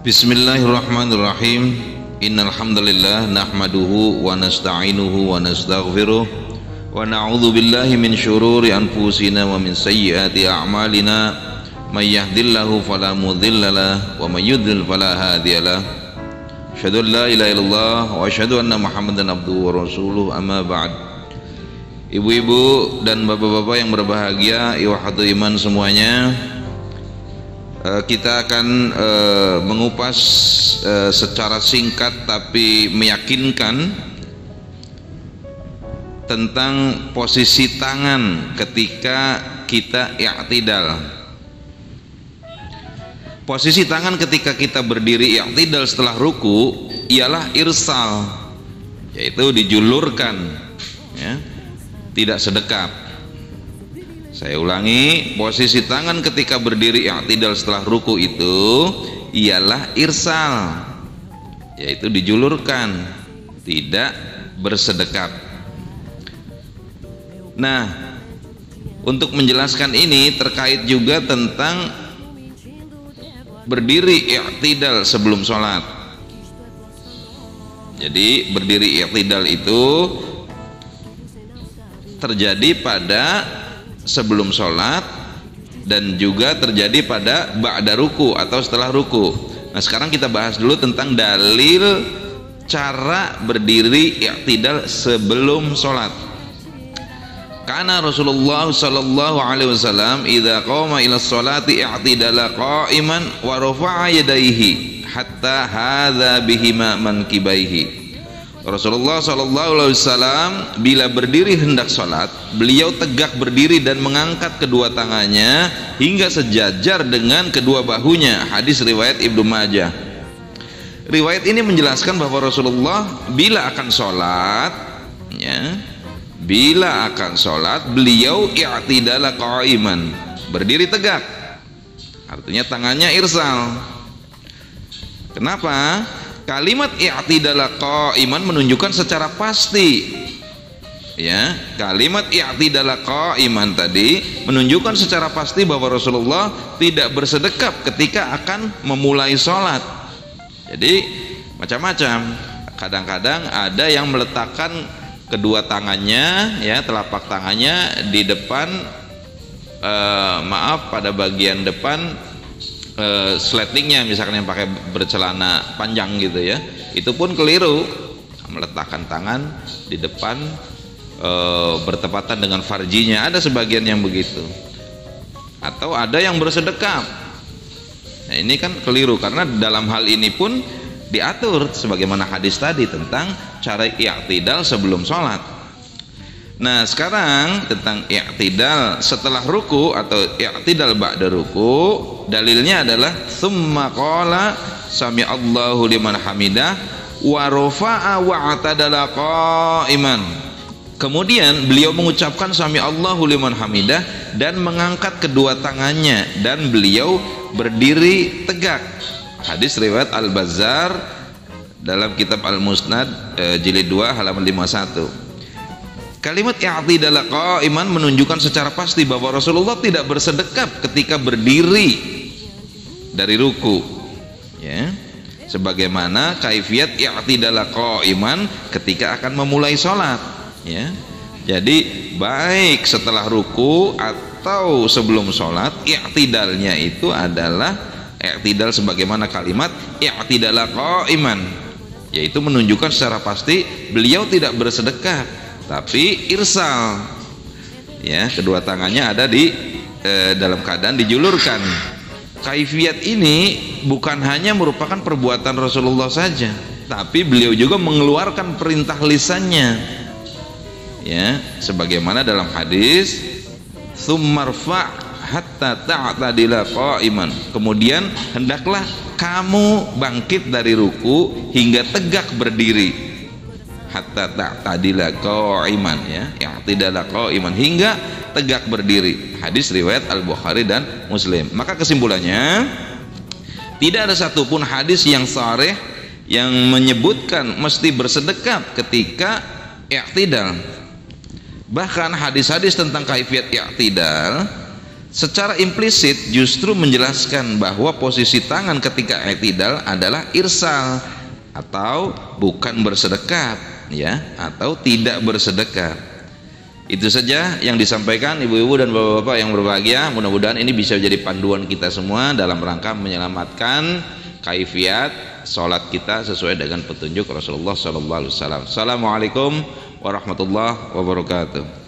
Bismillahirrahmanirrahim. Innal hamdalillah nahmaduhu wa nasta'inuhu wa nastaghfiruh wa na'udzu billahi min syururi anfusina wa min sayyiati a'malina. May yahdihillahu fala mudhillalah wa may yudhlil fala hadiyalah. Asyhadu an la ilaha illallah wa asyhadu anna Muhammadan abduhu wa rasuluh. Amma ba'd. Ibu-ibu dan bapak-bapak yang berbahagia, iwahatul iman semuanya, kita akan mengupas secara singkat tapi meyakinkan tentang posisi tangan ketika kita i'tidal. Posisi tangan ketika kita berdiri i'tidal setelah ruku ialah irsal, yaitu dijulurkan, ya, tidak sedekap. Saya ulangi, posisi tangan ketika berdiri i'tidal setelah ruku itu ialah irsal, yaitu dijulurkan, tidak bersedekap. Nah, untuk menjelaskan ini terkait juga tentang berdiri i'tidal sebelum sholat. Jadi berdiri i'tidal itu terjadi pada sebelum sholat dan juga terjadi pada ba'da ruku atau setelah ruku. Nah, sekarang kita bahas dulu tentang dalil cara berdiri i'tidal sebelum sholat. Karena Rasulullah sallallahu alaihi wasallam idza qama ila sholati i'tidala qa'iman wa rafa'a yadayhi hatta hadza bihima mankibaihi. Rasulullah SAW bila berdiri hendak sholat, beliau tegak berdiri dan mengangkat kedua tangannya hingga sejajar dengan kedua bahunya. Hadis riwayat Ibnu Majah. Riwayat ini menjelaskan bahwa Rasulullah bila akan sholat, ya, bila akan sholat beliau i'tidala qa'iman, berdiri tegak, artinya tangannya irsal. Kenapa? Kalimat i'tidala qa'iman menunjukkan secara pasti, ya, kalimat i'tidala qa'iman tadi menunjukkan secara pasti bahwa Rasulullah tidak bersedekap ketika akan memulai sholat. Jadi macam-macam, kadang-kadang ada yang meletakkan kedua tangannya, ya, telapak tangannya di depan, pada bagian depan sletingnya, misalkan yang pakai bercelana panjang gitu, ya, itu pun keliru. Meletakkan tangan di depan bertepatan dengan farjinya, ada sebagian yang begitu. Atau ada yang bersedekap. Nah, ini kan keliru, karena dalam hal ini pun diatur sebagaimana hadis tadi tentang cara i'tidal sebelum sholat. Nah, sekarang tentang i'tidal setelah ruku atau i'tidal ba'da ruku, dalilnya adalah tsumma qala sami'allahu liman hamidah wa rafa'a wa atadala qa'iman. Kemudian beliau mengucapkan sami'allahu liman hamidah dan mengangkat kedua tangannya dan beliau berdiri tegak. Hadis riwayat Al-Bazzar dalam kitab Al-Musnad jilid 2 halaman 51. Kalimat i'tidala qa'iman menunjukkan secara pasti bahwa Rasulullah tidak bersedekap ketika berdiri dari ruku, ya, sebagaimana kaifiat i'tidala qa'iman ketika akan memulai sholat, ya. Jadi baik setelah ruku atau sebelum sholat, i'tidalnya itu adalah i'tidal sebagaimana kalimat i'tidala qa'iman, yaitu menunjukkan secara pasti beliau tidak bersedekap tapi irsal, ya, kedua tangannya ada di dalam keadaan dijulurkan. Kaifiat ini bukan hanya merupakan perbuatan Rasulullah saja, tapi beliau juga mengeluarkan perintah lisannya, ya, sebagaimana dalam hadis tsummarfa hatta ta'tadila qa'iman, kemudian hendaklah kamu bangkit dari ruku hingga tegak berdiri, hatta ta'tadila qa'iman, ya, i'tidala qa'iman, hingga tegak berdiri. Hadis riwayat Al-Bukhari dan Muslim. Maka kesimpulannya, tidak ada satupun hadis yang sharih yang menyebutkan mesti bersedekap ketika i'tidal. Bahkan hadis-hadis tentang kaifiat i'tidal secara implisit justru menjelaskan bahwa posisi tangan ketika i'tidal adalah irsal atau bukan bersedekap, ya, atau tidak bersedekap. Itu saja yang disampaikan ibu-ibu dan bapak-bapak yang berbahagia. Mudah-mudahan ini bisa jadi panduan kita semua dalam rangka menyelamatkan kaifiat sholat kita sesuai dengan petunjuk Rasulullah SAW. Assalamualaikum warahmatullahi wabarakatuh.